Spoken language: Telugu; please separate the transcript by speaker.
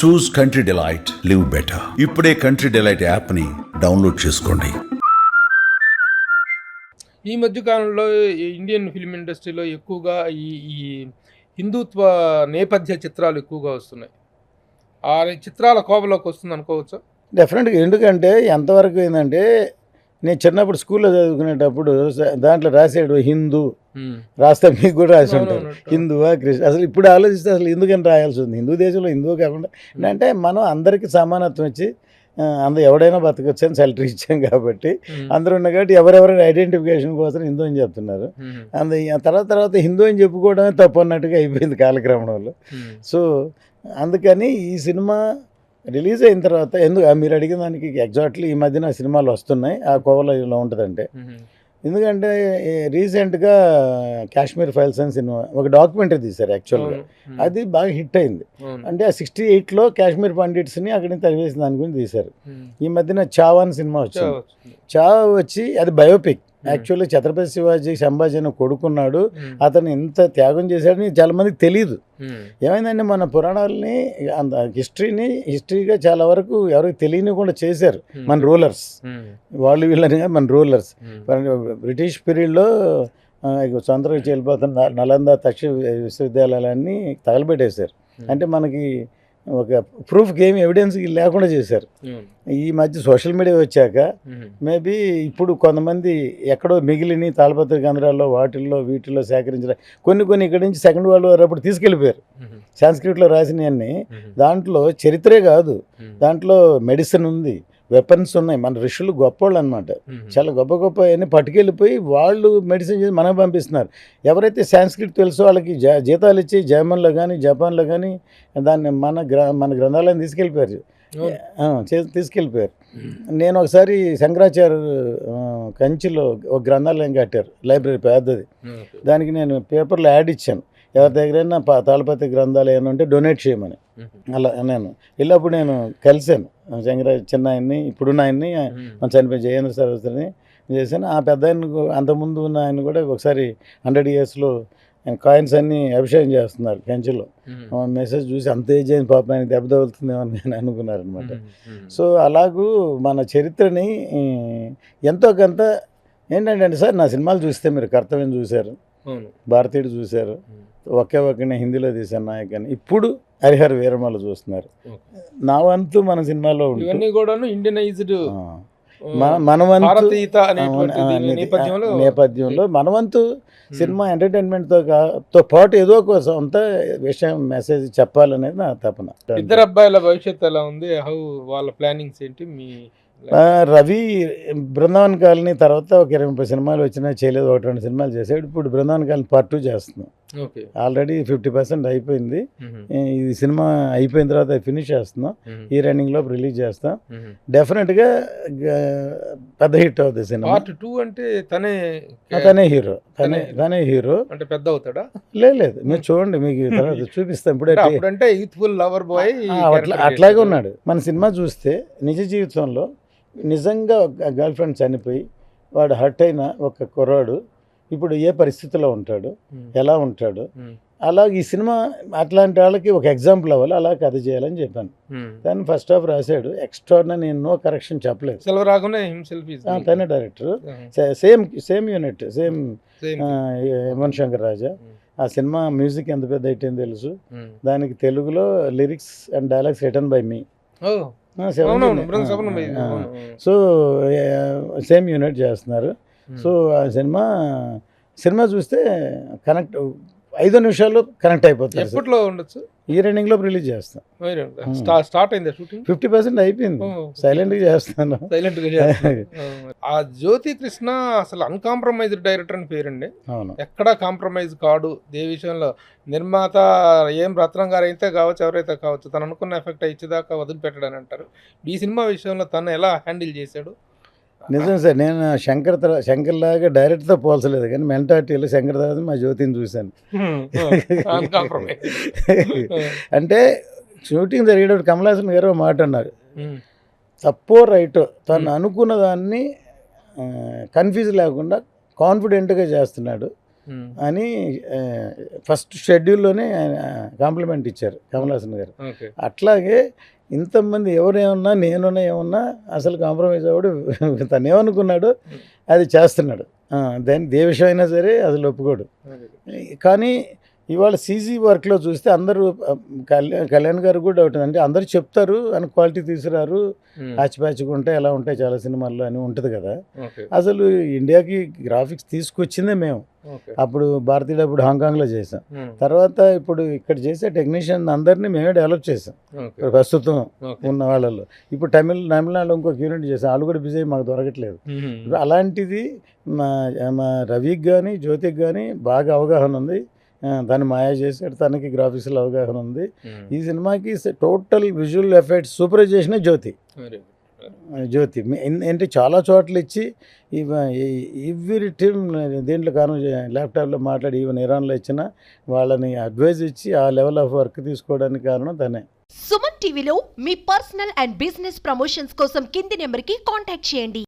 Speaker 1: చూస్ కంట్రీ డిలైట్, లివ్ బెటర్. ఇప్పుడే కంట్రీ డిలైట్ యాప్ని డౌన్లోడ్ చేసుకోండి.
Speaker 2: ఈ మధ్య కాలంలో ఇండియన్ ఫిల్మ్ ఇండస్ట్రీలో ఎక్కువగా ఈ ఈ హిందుత్వ నేపథ్య చిత్రాలు ఎక్కువగా వస్తున్నాయి. ఆ చిత్రాల కోవలోకి వస్తుంది అనుకోవచ్చా?
Speaker 3: డెఫినెట్గా. ఎందుకంటే ఎంతవరకు ఏంటంటే, నేను చిన్నప్పుడు స్కూల్లో చదువుకునేటప్పుడు దాంట్లో రాసాడు హిందూ రాస్తే మీకు కూడా రాసి ఉంటారు, హిందువా కృష్ణ. అసలు ఇప్పుడు ఆలోచిస్తే అసలు ఎందుకని రాయాల్సి ఉంది? హిందూ దేశంలో హిందువు కాకుండా అంటే మనం అందరికీ సమానత్వం ఇచ్చి అందరూ ఎవడైనా బతకొచ్చు అని సెలరీ ఇచ్చాం కాబట్టి అందరూ ఉన్నాయి కాబట్టి ఎవరెవరి ఐడెంటిఫికేషన్ కోసం హిందూ అని చెప్తున్నారు. తర్వాత హిందూ అని చెప్పుకోవడమే తప్పు అన్నట్టుగా అయిపోయింది కాలక్రమంలో. సో అందుకని ఈ సినిమా రిలీజ్ అయిన తర్వాత మీరు అడిగిన దానికి ఎగ్జాక్ట్లీ ఈ మధ్యన సినిమాలు వస్తున్నాయి ఆ కోవలో ఇలా ఉంటుందంటే, ఎందుకంటే రీసెంట్గా కాశ్మీర్ ఫైల్స్ అని సినిమా ఒక డాక్యుమెంటరీ తీశారు యాక్చువల్గా. అది బాగా హిట్ అయింది. అంటే ఆ 68లో కాశ్మీర్ పండిట్స్ని అక్కడి నుంచి తరివేసిన దాని గురించి తీశారు. ఈ మధ్యన చావా అని సినిమా వచ్చింది. చావా వచ్చి అది బయోపిక్. యాక్చువల్లీ ఛత్రపతి శివాజీ సంభాజీ అని కొడుకున్నాడు, అతను ఎంత త్యాగం చేశాడని చాలా మందికి తెలియదు. ఏమైందంటే మన పురాణాలని హిస్టరీగా చాలా వరకు ఎవరికి తెలియనికుండా చేశారు మన రూలర్స్. వాళ్ళు వీళ్ళని మన రూలర్స్ బ్రిటిష్ పీరియడ్లో సొంతగా వెళ్ళిపోతున్న నలంద తక్ష విశ్వవిద్యాలయాలన్నీ తగలబెట్టేశారు. అంటే మనకి ఒక ప్రూఫ్ ఏమి ఎవిడెన్స్ లేకుండా చేశారు. ఈ మధ్య సోషల్ మీడియా వచ్చాక మేబీ ఇప్పుడు కొంతమంది ఎక్కడో మిగిలిని తాళపత్ర కేంద్రాల్లో వీటిల్లో సేకరించిన కొన్ని ఇక్కడి నుంచి సెకండ్ వరల్డ్ వార్ అప్పుడు తీసుకెళ్ళిపోయారు. సాంస్క్రిట్లో రాసినవన్నీ దాంట్లో చరిత్రే కాదు, దాంట్లో మెడిసిన్ ఉంది, వెపన్స్ ఉన్నాయి. మన ఋషులు గొప్పవాళ్ళు అనమాట, చాలా గొప్ప అవన్నీ పట్టుకెళ్ళిపోయి వాళ్ళు మెడిసిన్ చేసి మనకు పంపిస్తున్నారు. ఎవరైతే సాంస్క్రిట్ తెలుసో వాళ్ళకి జీతాలు ఇచ్చి జర్మన్లో కానీ జపాన్లో కానీ దాన్ని మన గ్రంథాలను తీసుకెళ్ళిపోయారు. నేను ఒకసారి శంకరాచార్య కంచిలో ఒక గ్రంథాలయం కట్టారు, లైబ్రరీ పెద్దది. దానికి నేను పేపర్లో యాడ్ ఇచ్చాను, ఎవరి దగ్గరైనా తాళపత్రి గ్రంథాలు ఏమైనా ఉంటే డొనేట్ చేయమని. అలా నేను వెళ్ళినప్పుడు నేను కలిశాను చిన్న ఆయన్ని, ఇప్పుడున్న ఆయన్ని, మన చనిపోయి జయేంద్ర సరస్వతిని చేశాను. ఆ పెద్ద ఆయన అంతకుముందు ఉన్న ఆయన కూడా ఒకసారి 100 yearsలో కాయిన్స్ అన్నీ అభిషేకం చేస్తున్నారు కంచిలో. మెసేజ్ చూసి అంత ఏజ్ అయిన పాప ఆయన దెబ్బ తగులుతుందేమో అని నేను అనుకున్నారనమాట. సో అలాగూ మన చరిత్రని ఎంతో కొంత ఏంటంటే సార్, నా సినిమాలు చూస్తే మీరు కర్తవ్యం చూశారు, భారతీయుడు చూశారు, ఒకే హిందీలో తీశాను నాయకని, ఇప్పుడు హరిహర వీరమల్లు చూస్తున్నారు. నా వంతు మన సినిమాలో
Speaker 2: ఇండియనైజ్డ్
Speaker 3: మన వంతు నేపథ్యంలో మన వంతు సినిమా ఎంటర్టైన్మెంట్తో పాటు ఏదో ఒక సొంత విషయం మెసేజ్ చెప్పాలనేది నా తపన.
Speaker 2: ఇద్దరు అబ్బాయిల భవిష్యత్తు ఎలా ఉంది? వాళ్ళ ప్లానింగ్స్ ఏంటి? మీ
Speaker 3: రవి బృందావన్ కాలనీ తర్వాత ఒక 20-30 సినిమాలు వచ్చినా చేయలేదు, 1-2 సినిమాలు చేసాడు. ఇప్పుడు బృందావన్ కాలనీ Part 2 చేస్తున్నాం. ఆల్రెడీ 50% అయిపోయింది. ఈ సినిమా అయిపోయిన తర్వాత ఫినిష్ చేస్తున్నాం, ఈ రన్నింగ్ లో రిలీజ్ చేస్తాం. డెఫినెట్గా పెద్ద హిట్ అవుతుంది సినిమా.
Speaker 2: Part 2 అంటే
Speaker 3: తనే హీరో, తనే హీరో.
Speaker 2: అంటే పెద్ద అవుతాడా?
Speaker 3: లేదు, మీరు చూడండి, మీకు తర్వాత చూపిస్తాం.
Speaker 2: ఇప్పుడంటే యూత్ఫుల్ లవర్ బాయ్
Speaker 3: అట్లాగే ఉన్నాడు. మన సినిమా చూస్తే నిజ జీవితంలో నిజంగా గర్ల్ ఫ్రెండ్ చనిపోయి వాడు హర్ట్ అయిన ఒక కుర్రాడు ఇప్పుడు ఏ పరిస్థితిలో ఉంటాడు, ఎలా ఉంటాడు, అలాగే ఈ సినిమా అట్లాంటి వాళ్ళకి ఒక ఎగ్జాంపుల్ అవ్వాలి, అలా కథ చేయాలని చెప్పాను. దాన్ని ఫస్ట్ హాఫ్ రాశాడు. ఎక్స్ట్రాడినరీ, నేను నో కరెక్షన్ చెప్పలేదు. తనే director, same unit, same Yuvan Shankar Raja. ఆ సినిమా మ్యూజిక్ ఎంత పెద్ద హిట్ అని తెలుసు. దానికి తెలుగులో lyrics and dialogues written by me. So same unit చేస్తున్నారు. సో ఆ సినిమా చూస్తే కనెక్ట్ 5 నిమిషాల్లో కనెక్ట్ అయిపోతుంది.
Speaker 2: ఎప్పట్లో ఉండొచ్చు?
Speaker 3: ఈ రన్నింగ్లో రిలీజ్ చేస్తాం.
Speaker 2: స్టార్ట్ అయింది షూటింగ్?
Speaker 3: 50% అయిపోయింది. సైలెంట్గా చేస్తాను.
Speaker 2: ఆ జ్యోతి కృష్ణ అసలు అన్కాంప్రమైజ్డ్ డైరెక్టర్ అని పేరండి.
Speaker 3: అవును,
Speaker 2: ఎక్కడా కాంప్రమైజ్ కాడు ఏ విషయంలో. నిర్మాత ఏం రత్నం గారు అయితే కావచ్చు, ఎవరైతే కావచ్చు, తను అనుకున్న ఎఫెక్ట్ ఇచ్చేదాకా వదిలిపెట్టడని అంటారు. ఈ సినిమా విషయంలో తను ఎలా హ్యాండిల్ చేశాడు?
Speaker 3: నిజం సార్, నేను శంకర్ లాగా డైరెక్ట్తో పోల్చలేదు, కానీ మెంటాలిటీలో శంకర్ తర్వాత మా జ్యోతిని చూశాను. అంటే షూటింగ్ జరిగేటప్పుడు కమలాసన్ గారు మాట అన్నారు, తప్పో రైటో తను అనుకున్న దాన్ని కన్ఫ్యూజ్ లేకుండా కాన్ఫిడెంట్గా చేస్తున్నాడు. అని ఫస్ట్ షెడ్యూల్లోనే ఆయన కాంప్లిమెంట్ ఇచ్చారు కమల్ హాసన్ గారు.
Speaker 2: ఓకే.
Speaker 3: అట్లాగే ఇంతమంది ఎవరేమన్నా నేనున్నా ఏమన్నా అసలు కాంప్రమైజ్ అవ్వడు. తను ఏమనుకున్నాడు అది చేస్తున్నాడు. దాన్ని ఏ విషయం అయినా సరే అసలు ఒప్పుకోడు. కానీ ఇవాళ సీజీ వర్క్లో చూస్తే అందరూ కళ్యాణ్ గారు కూడా డౌట్ అంటే అందరూ చెప్తారు అని క్వాలిటీ తీసుకురారు, ప్యాచ్గా ఉంటాయి ఎలా ఉంటాయి చాలా సినిమాల్లో అని ఉంటుంది కదా.
Speaker 2: ఓకే.
Speaker 3: అసలు ఇండియాకి గ్రాఫిక్స్ తీసుకొచ్చిందే మేము.
Speaker 2: ఓకే.
Speaker 3: అప్పుడు భారతీయుడు అప్పుడు హాంకాంగ్లో చేసాం. తర్వాత ఇప్పుడు ఇక్కడ చేసే టెక్నీషియన్ అందరినీ మేమే డెవలప్ చేసాం
Speaker 2: ఓకే.
Speaker 3: ప్రస్తుతం
Speaker 2: ఓకే.
Speaker 3: ఉన్న వాళ్ళలో. ఇప్పుడు తమిళనాడులో ఇంకొక యూనిట్ చేసాం, వాళ్ళు కూడా బిజీ మాకు దొరకట్లేదు. ఇప్పుడు అలాంటిది మా రవికి కానీ జ్యోతికి కానీ బాగా అవగాహన ఉంది. దాన్ని మాయా చేసాడు, తనకి గ్రాఫిక్స్లో అవగాహన ఉంది. ఈ సినిమాకి టోటల్ విజువల్ ఎఫెక్ట్స్ సూపర్వైజేషనే జ్యోతి. అంటే చాలా చోట్ల ఇచ్చి ఎవ్రీ టీమ్ దీంట్లో కాను ల్యాప్టాప్లో మాట్లాడి ఈవెన్ ఇరాన్లో ఇచ్చిన వాళ్ళని అడ్వైజ్ ఇచ్చి ఆ లెవెల్ ఆఫ్ వర్క్ తీసుకోవడానికి కారణం తనే.
Speaker 4: సుమన్ టీవీలో మీ పర్సనల్ అండ్ బిజినెస్ ప్రమోషన్స్ కోసం కింది నెంబర్కి కాంటాక్ట్ చేయండి.